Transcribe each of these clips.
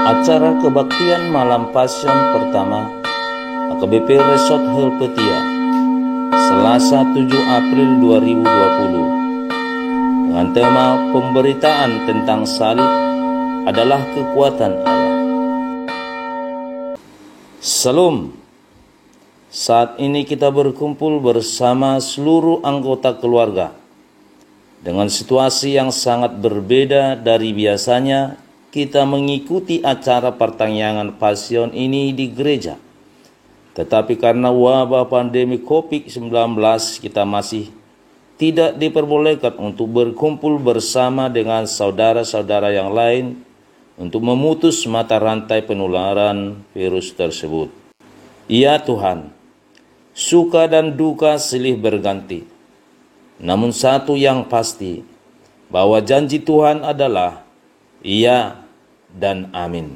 Acara kebaktian malam Pasion pertama AKBP Resort Helvetia Selasa 7 April 2020 dengan tema pemberitaan tentang salib adalah kekuatan Allah. Salam. Saat ini kita berkumpul bersama seluruh anggota keluarga dengan situasi yang sangat berbeda dari biasanya. Kita mengikuti acara pertangyangan Pasion ini di gereja. Tetapi karena wabah pandemi COVID-19, kita masih tidak diperbolehkan untuk berkumpul bersama dengan saudara-saudara yang lain untuk memutus mata rantai penularan virus tersebut. Ya Tuhan, suka dan duka silih berganti. Namun satu yang pasti, bahwa janji Tuhan adalah iya dan amin.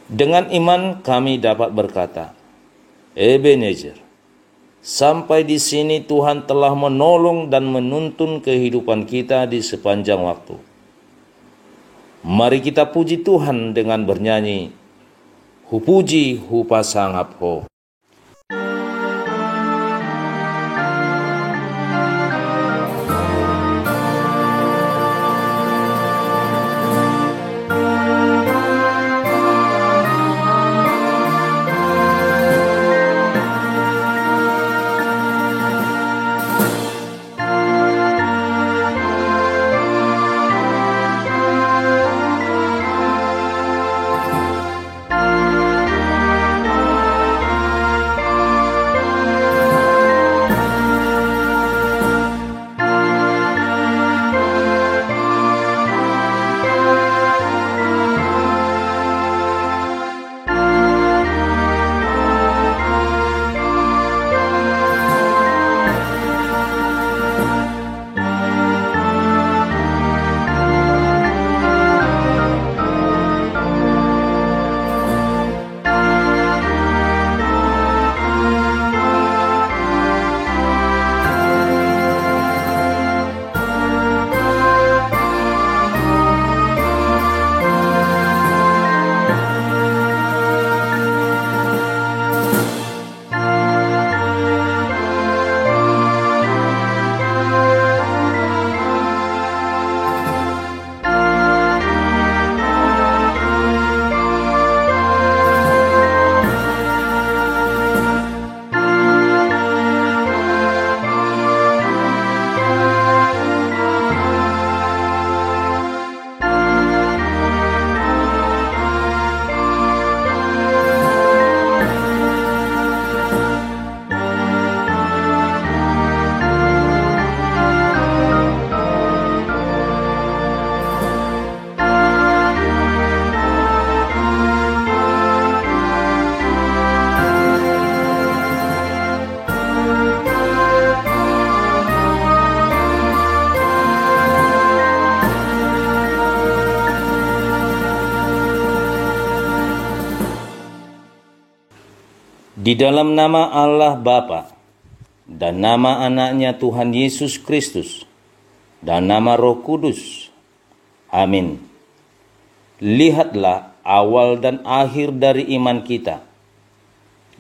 Dengan iman kami dapat berkata, Ebenezer, sampai di sini Tuhan telah menolong dan menuntun kehidupan kita di sepanjang waktu. Mari kita puji Tuhan dengan bernyanyi, Hu puji hu pasangap ho. Di dalam nama Allah Bapa dan nama anaknya Tuhan Yesus Kristus dan nama Roh Kudus. Amin. Lihatlah awal dan akhir dari iman kita.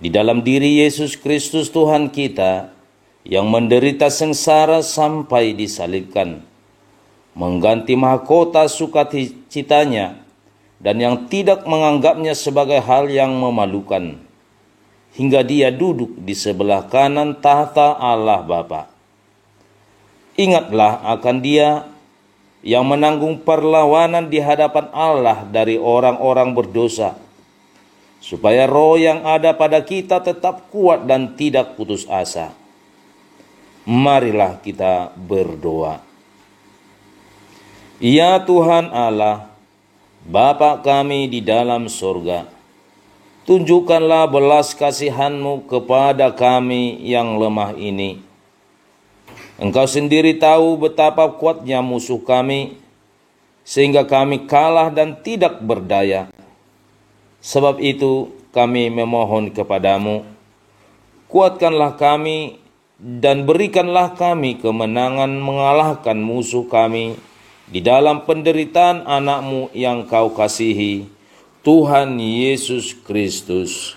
Di dalam diri Yesus Kristus Tuhan kita yang menderita sengsara sampai disalibkan, mengganti mahkota sukacitanya dan yang tidak menganggapnya sebagai hal yang memalukan, hingga dia duduk di sebelah kanan tahta Allah Bapa. Ingatlah akan dia yang menanggung perlawanan di hadapan Allah dari orang-orang berdosa, supaya roh yang ada pada kita tetap kuat dan tidak putus asa. Marilah kita berdoa. Ya Tuhan Allah, Bapa kami di dalam sorga, tunjukkanlah belas kasihan-Mu kepada kami yang lemah ini. Engkau sendiri tahu betapa kuatnya musuh kami, sehingga kami kalah dan tidak berdaya. Sebab itu kami memohon kepadamu, kuatkanlah kami dan berikanlah kami kemenangan mengalahkan musuh kami di dalam penderitaan anak-Mu yang Kau kasihi, Tuhan Yesus Kristus.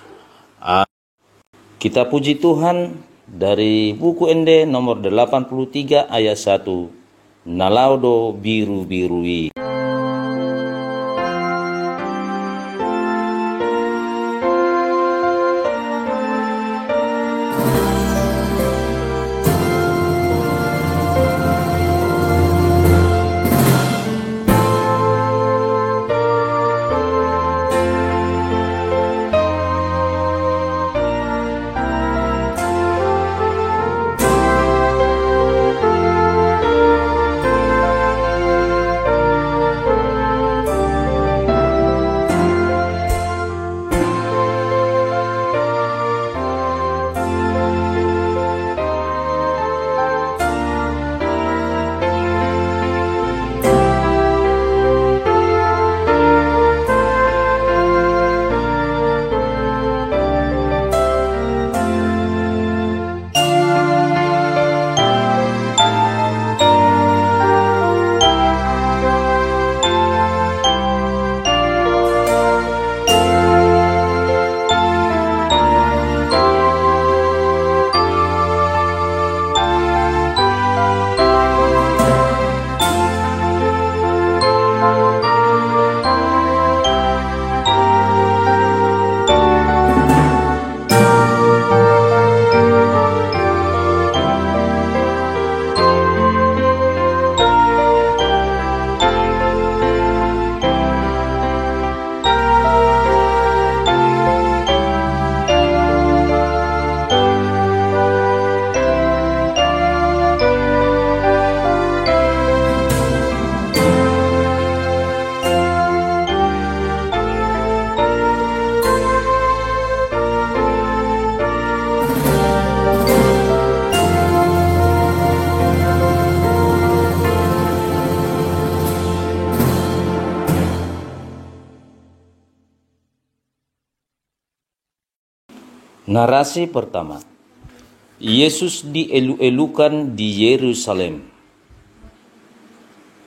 Kita puji Tuhan dari buku Ende nomor 83 ayat 1. Nalaudo biru-birui. Narasi pertama. Yesus dielu-elukan di Yerusalem.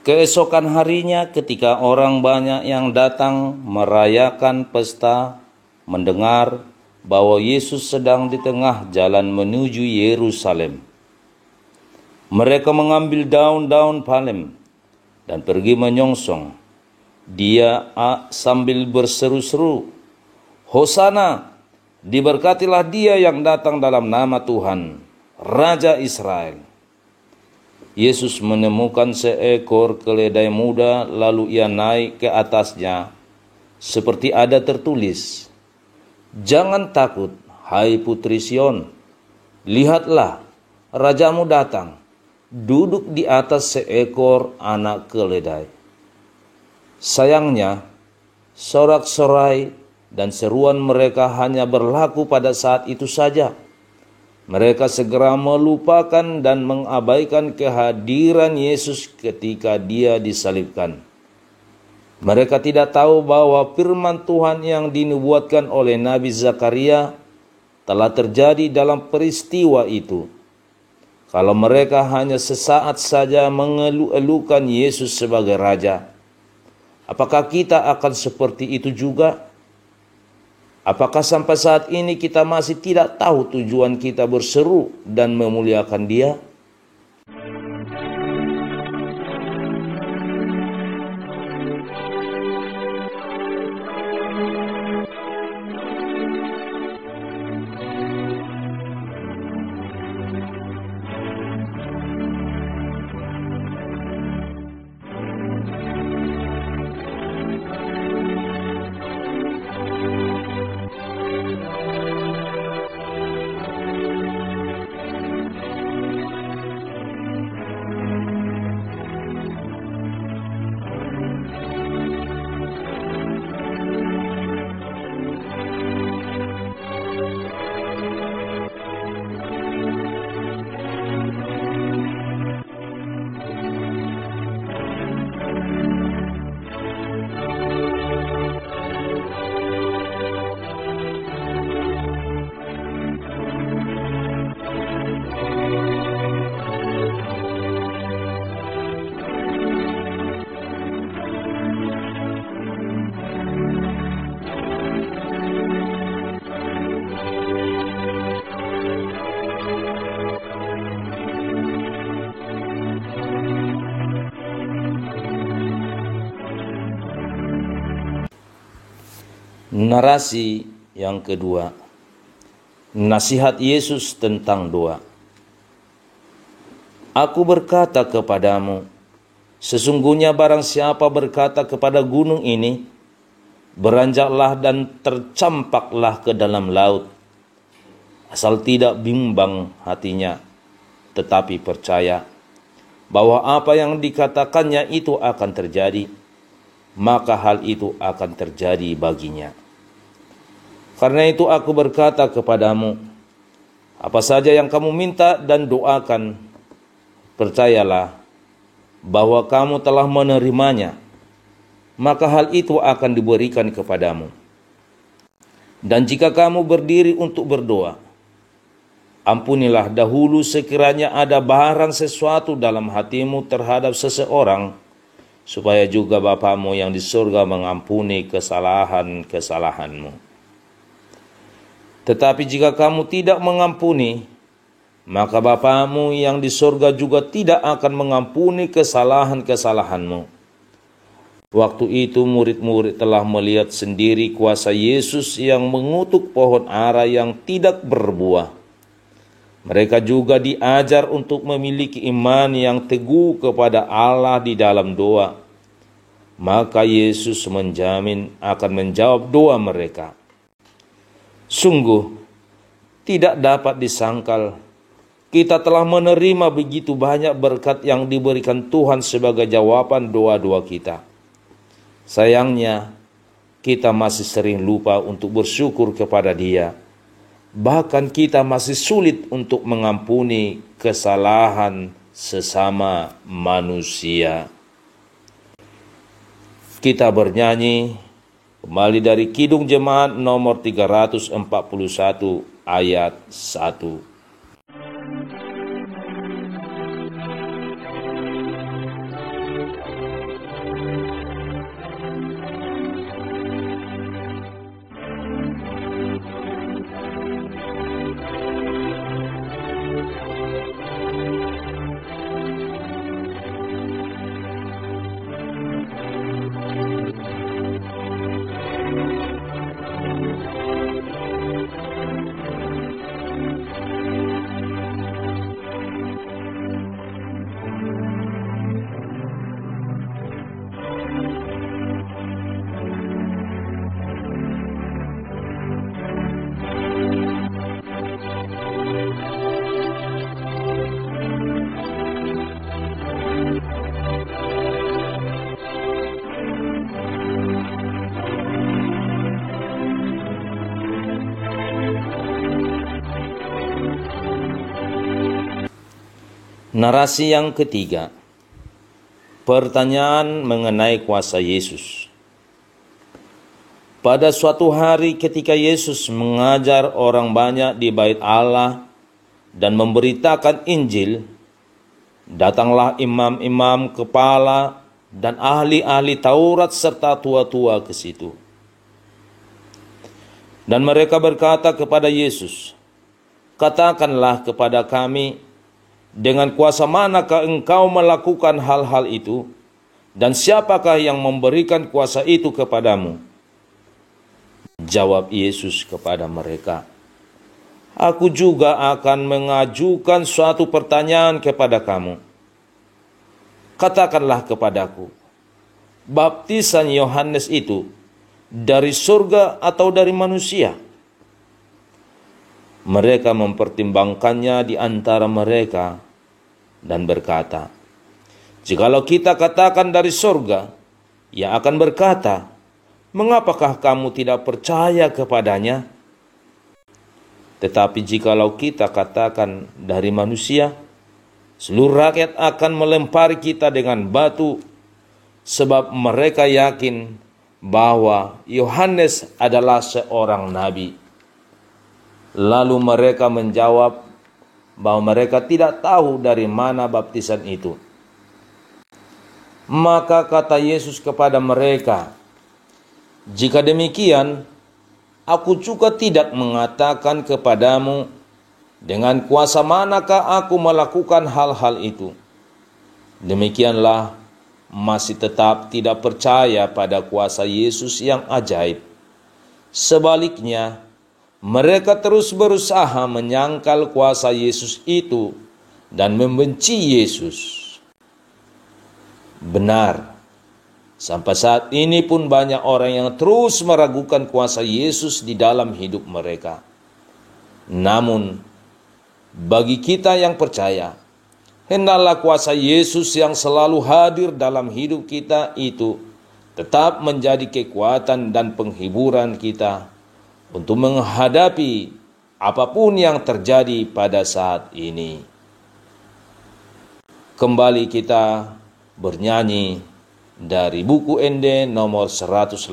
Keesokan harinya ketika orang banyak yang datang merayakan pesta, mendengar bahwa Yesus sedang di tengah jalan menuju Yerusalem, mereka mengambil daun-daun palem dan pergi menyongsong Dia sambil berseru-seru, "Hosana! Diberkatilah Dia yang datang dalam nama Tuhan, Raja Israel." Yesus menemukan seekor keledai muda, lalu Ia naik ke atasnya, seperti ada tertulis, "Jangan takut, hai putri Sion. Lihatlah, Rajamu datang, duduk di atas seekor anak keledai." Sayangnya, sorak-sorai dan seruan mereka hanya berlaku pada saat itu saja. Mereka segera melupakan dan mengabaikan kehadiran Yesus ketika Dia disalibkan. Mereka tidak tahu bahwa firman Tuhan yang dinubuatkan oleh Nabi Zakaria telah terjadi dalam peristiwa itu. Kalau mereka hanya sesaat saja mengeluh-elukan Yesus sebagai Raja, apakah kita akan seperti itu juga? Apakah sampai saat ini kita masih tidak tahu tujuan kita berseru dan memuliakan Dia? Narasi yang kedua, nasihat Yesus tentang doa. Aku berkata kepadamu, sesungguhnya barang siapa berkata kepada gunung ini, beranjaklah dan tercampaklah ke dalam laut, asal tidak bimbang hatinya, tetapi percaya bahwa apa yang dikatakannya itu akan terjadi, maka hal itu akan terjadi baginya. Karena itu aku berkata kepadamu, apa saja yang kamu minta dan doakan, percayalah bahwa kamu telah menerimanya, maka hal itu akan diberikan kepadamu. Dan jika kamu berdiri untuk berdoa, ampunilah dahulu sekiranya ada barang sesuatu dalam hatimu terhadap seseorang, supaya juga Bapamu yang di surga mengampuni kesalahan-kesalahanmu. Tetapi jika kamu tidak mengampuni, maka Bapamu yang di surga juga tidak akan mengampuni kesalahan-kesalahanmu. Waktu itu murid-murid telah melihat sendiri kuasa Yesus yang mengutuk pohon ara yang tidak berbuah. Mereka juga diajar untuk memiliki iman yang teguh kepada Allah di dalam doa. Maka Yesus menjamin akan menjawab doa mereka. Sungguh, tidak dapat disangkal, kita telah menerima begitu banyak berkat yang diberikan Tuhan sebagai jawaban doa-doa kita. Sayangnya, kita masih sering lupa untuk bersyukur kepada Dia. Bahkan kita masih sulit untuk mengampuni kesalahan sesama manusia. Kita bernyanyi kembali dari Kidung Jemaat nomor 341 ayat 1. Narasi yang ketiga, pertanyaan mengenai kuasa Yesus. Pada suatu hari ketika Yesus mengajar orang banyak di bait Allah dan memberitakan Injil, datanglah imam-imam kepala dan ahli-ahli Taurat serta tua-tua ke situ. Dan mereka berkata kepada Yesus, katakanlah kepada kami, dengan kuasa manakah engkau melakukan hal-hal itu, dan siapakah yang memberikan kuasa itu kepadamu? Jawab Yesus kepada mereka, aku juga akan mengajukan suatu pertanyaan kepada kamu. Katakanlah kepadaku, baptisan Yohanes itu dari surga atau dari manusia? Mereka mempertimbangkannya di antara mereka dan berkata, jikalau kita katakan dari surga, ia akan berkata, mengapakah kamu tidak percaya kepadanya? Tetapi jikalau kita katakan dari manusia, seluruh rakyat akan melempari kita dengan batu, sebab mereka yakin bahwa Yohanes adalah seorang nabi. Lalu mereka menjawab bahwa mereka tidak tahu dari mana baptisan itu. Maka kata Yesus kepada mereka, jika demikian, aku juga tidak mengatakan kepadamu dengan kuasa manakah aku melakukan hal-hal itu. Demikianlah masih tetap tidak percaya pada kuasa Yesus yang ajaib. Sebaliknya, mereka terus berusaha menyangkal kuasa Yesus itu dan membenci Yesus. Benar, sampai saat ini pun banyak orang yang terus meragukan kuasa Yesus di dalam hidup mereka. Namun, bagi kita yang percaya, hendaklah kuasa Yesus yang selalu hadir dalam hidup kita itu tetap menjadi kekuatan dan penghiburan kita untuk menghadapi apapun yang terjadi pada saat ini. Kembali kita bernyanyi dari buku Ende nomor 180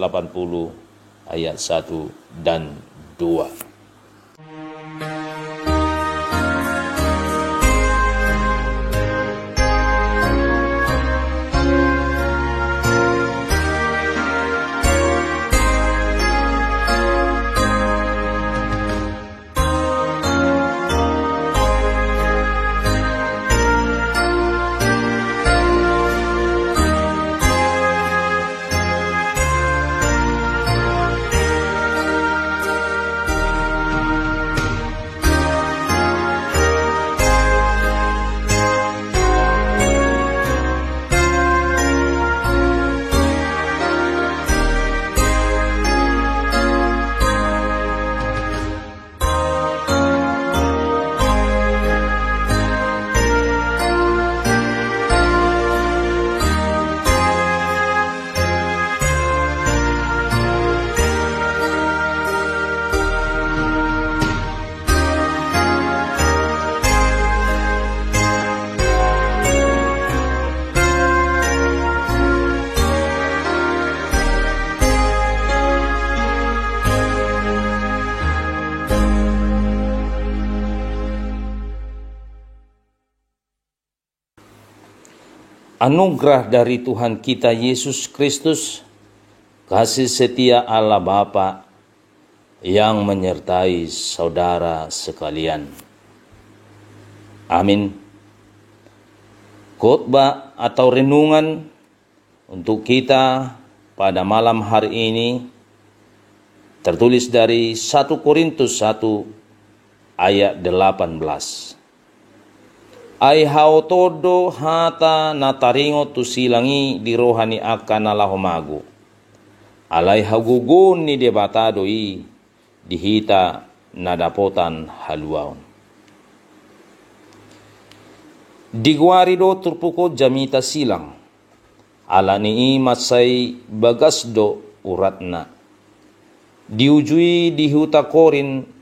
ayat 1 dan 2. Anugerah dari Tuhan kita Yesus Kristus, kasih setia Allah Bapa yang menyertai saudara sekalian. Amin. Khotbah atau renungan untuk kita pada malam hari ini tertulis dari 1 Korintus 1 ayat 18. Ai hao todo hata nataringo tu silangi di rohani akan alahomago. Alai hagugun ni debata doi dihita nadapotan haluaon. Digwari do turpuko jamita silang. Ala ni masai bagas do uratna. Diujui dihuta korin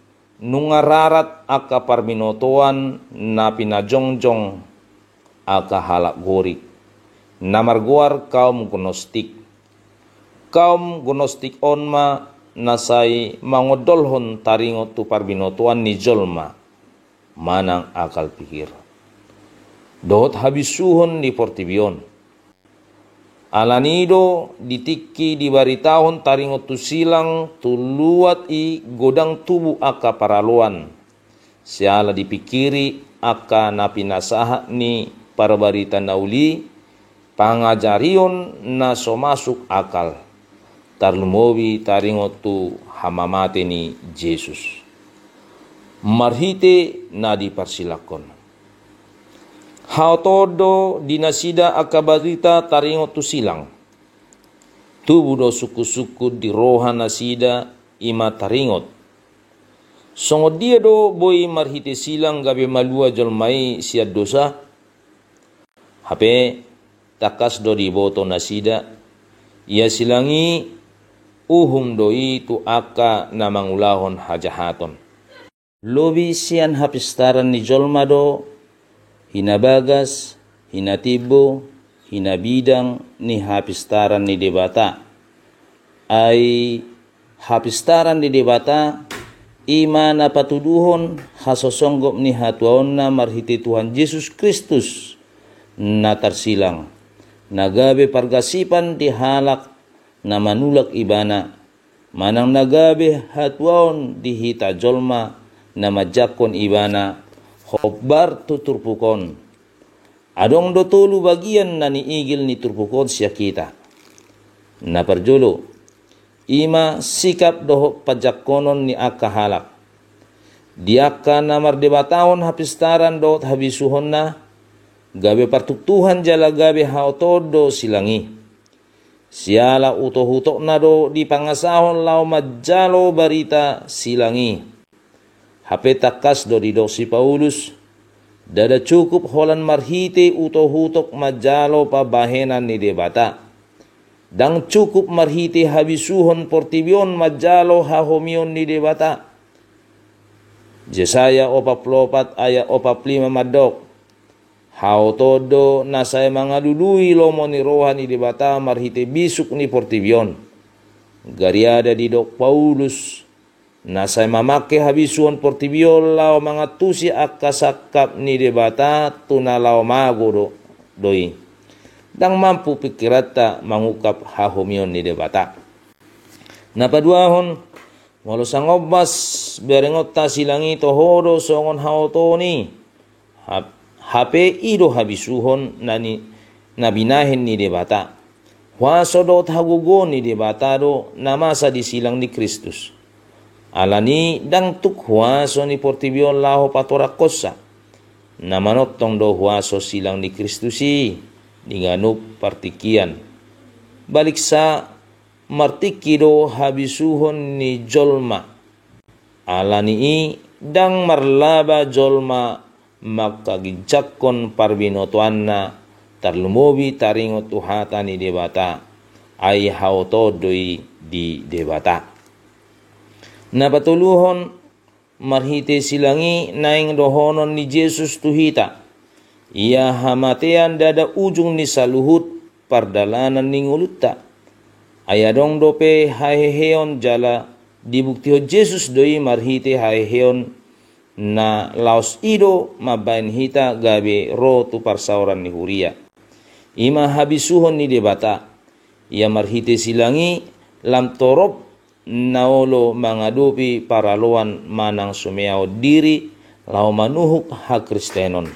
nungararat aka parminotoan na pinajongjong aka halak gorik. Namarguar kaum gnostik. Kaum gnostik onma nasai mangodolhon taringo tu parbinotoan ni jolma. Manang akal pikir. Dohot habisuhon di portibion. Alanido ditiki di baritahon taringo tu silang tu luat i godang tubuh aka paraluan. Siala dipikiri aka napinasaha ni para barita nauli pangajarion na so masuk akal. Tarlumobi taringo tu hamamate ni Jesus. Marhite na dipersilakon. Hao todo dinasida akabarita taringo tu silang. Tubuh do suku-suku di roha nasida ima taringot. Songo dia do boy marhite silang gabe malua jolmai siad dosa. Hape takas do di boto nasida. Ia silangi uhum doi tu aka namangulahon hajahaton. Lobi sian hapistaran ni jolma do hinabagas, hinatibo, hinabidang ni hapistaran ni debata. Ay hapistaran ni debata ima na patuduhon hasosonggop ni hatuaon na marhiti Tuhan Yesus Kristus na tarsilang. Nagabe pargasipan di halak na manulak ibana. Manang nagabe hatuaon di hita jolma na majakon ibana. Hobbar tu turpukon. Adong do tulu bagian na niigil ni turpukon siya kita. Na parjolo, Ima sikap doho pajak konon ni aka halak. Diaka namar debataon hapistaran dohot habisuhon na gabe partuktuhan jala gabe haotodo silangi. Siala uto-hutok na do di pangasahon lau majalo barita silangi. Hape takas do di si Paulus. Dada cukup holan marhite uto-hutok majalo pabahenan ni debata. Dang cukup marhite habisuhon portibion majalo hahomion ni debata. Jesaya 44 ayat 45 madok. Hao todo nasay mga lului lomo ni rohan ni debata marhite bisuk ni portibion. Gariada di dok Paulus. Nasay mamake habisuhon portibion lao mga tusi akasakap ni debata tunalaw mago doi. Dang mampu pikirata mangukap hahomion ni debata. Napaduahon, walau sangobas berengot ta silangi tohodo songon haotoni. Hape ido habisuhon nabinahin ni debata. Wasodot hagugon ni debata do namasa disilang ni Kristus. Alani dang tuk huaso ni portibion laho patorakosa. Namanot tong do huaso silang ni Kristusi. Dinganuk partikian. Balik sa martikido habisuhon ni jolma. Alani dang marlaba jolma makagijakon parbinotuanna tarlumobi taringot tuhata ni debata. Ay hautodoi di debata. Napatuluhon marhite silangi naing dohonon ni Jesus tuhita. Ia hamatean dada ujung ni saluhut pardalanan ning ulutta. Ayadong dope haheheon jala dibuktiho Jesus doi marhite haheheon na laos ido mabain hita gabe ro tu parsauran ni huria. Ima habisuhon ni debata. Ia marhite silangi lam torop naolo mangadupi paraloan manang sumeao diri lau manuhuk hak Kristenon.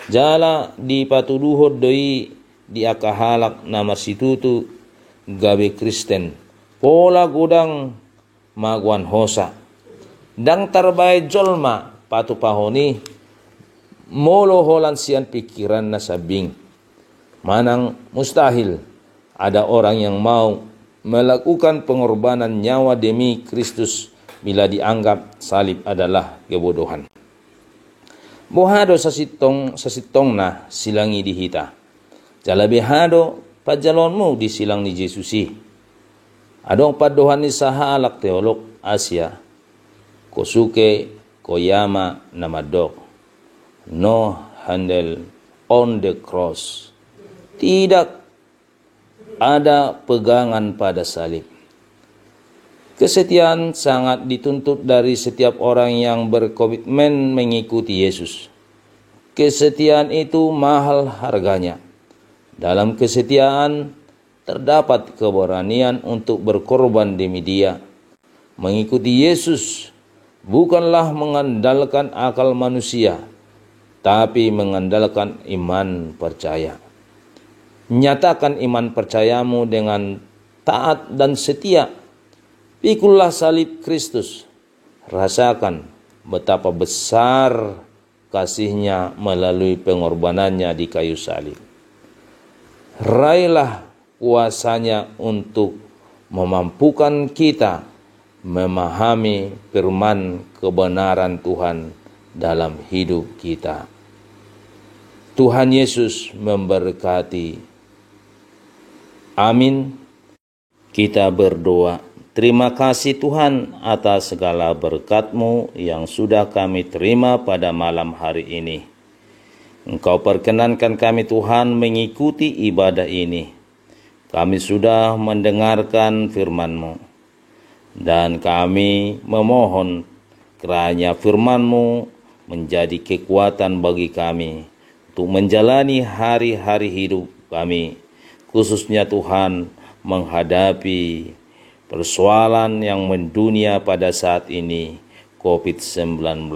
Jala di patuduhod doi di akahalak na masitutu gabe Kristen. Pola gudang magwan hosa. Dang tarbay jolma patupahoni. Molo holan siyan pikiran na sabing. Manang mustahil ada orang yang mau melakukan pengorbanan nyawa demi Kristus bila dianggap salib adalah kebodohan. Bohado sa sitong na silangi dihita. Jalabihado pajalon mo di silang ni Jesusi. Adong padohan ni sahalak teolog Asia. Kosuke koyama namadok. No handle on the cross. Tidak ada pegangan pada salib. Kesetiaan sangat dituntut dari setiap orang yang berkomitmen mengikuti Yesus. Kesetiaan itu mahal harganya. Dalam kesetiaan terdapat keberanian untuk berkorban demi Dia. Mengikuti Yesus bukanlah mengandalkan akal manusia, tapi mengandalkan iman percaya. Nyatakan iman percayamu dengan taat dan setia. Pikulah salib Kristus. Rasakan betapa besar kasih-Nya melalui pengorbanannya di kayu salib. Raihlah kuasa-Nya untuk memampukan kita memahami firman kebenaran Tuhan dalam hidup kita. Tuhan Yesus memberkati. Amin. Kita berdoa. Terima kasih Tuhan atas segala berkat-Mu yang sudah kami terima pada malam hari ini. Engkau perkenankan kami Tuhan mengikuti ibadah ini. Kami sudah mendengarkan firman-Mu. Dan kami memohon kiranya firman-Mu menjadi kekuatan bagi kami untuk menjalani hari-hari hidup kami. Khususnya Tuhan menghadapi persoalan yang mendunia pada saat ini, COVID-19.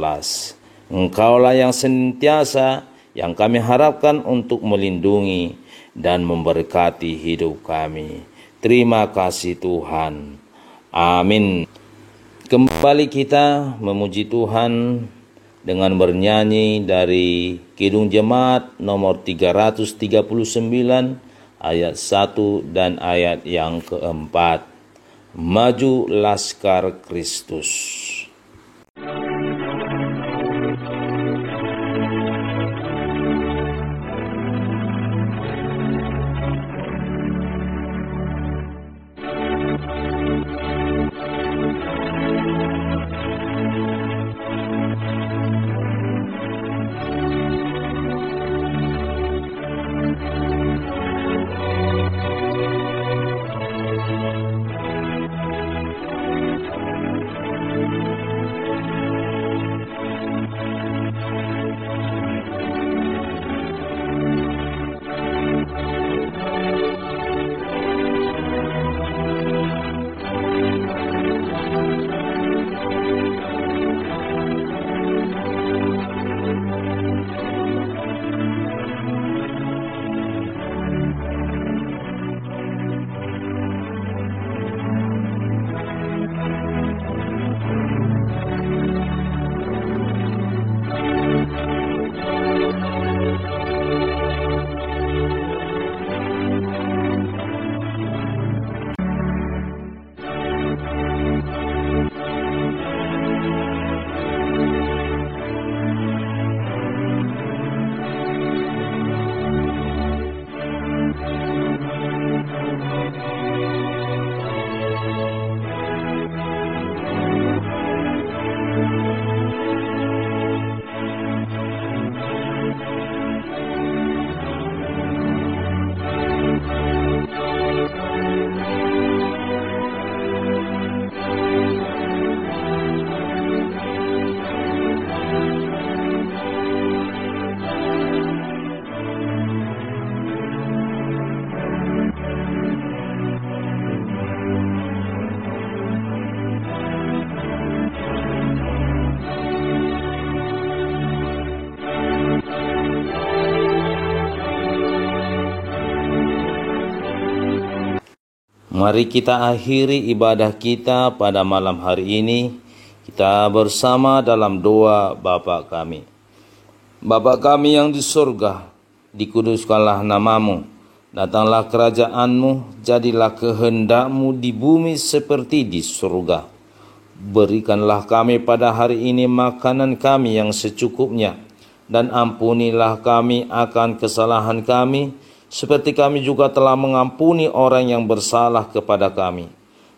Engkaulah yang senantiasa yang kami harapkan untuk melindungi dan memberkati hidup kami. Terima kasih Tuhan. Amin. Kembali kita memuji Tuhan dengan bernyanyi dari Kidung Jemaat nomor 339 ayat 1 dan ayat yang keempat. Maju Laskar Kristus. Mari kita akhiri ibadah kita pada malam hari ini. Kita bersama dalam doa Bapa kami. Bapa kami yang di surga, dikuduskanlah namamu. Datanglah kerajaanmu, jadilah kehendakmu di bumi seperti di surga. Berikanlah kami pada hari ini makanan kami yang secukupnya, dan ampunilah kami akan kesalahan kami, seperti kami juga telah mengampuni orang yang bersalah kepada kami.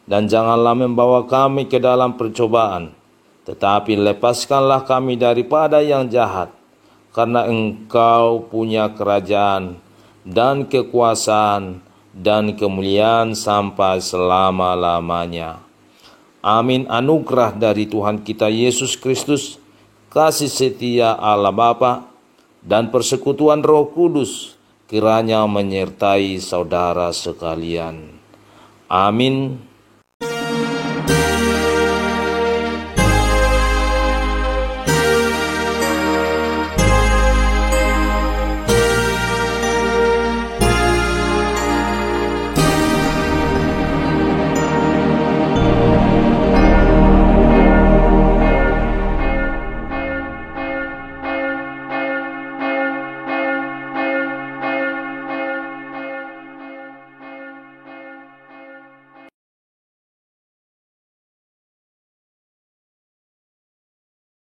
Dan janganlah membawa kami ke dalam percobaan, tetapi lepaskanlah kami daripada yang jahat. Karena Engkau punya kerajaan dan kekuasaan dan kemuliaan sampai selama-lamanya. Amin. Anugerah dari Tuhan kita Yesus Kristus, kasih setia Allah Bapa, dan persekutuan Roh Kudus kiranya menyertai saudara sekalian. Amin.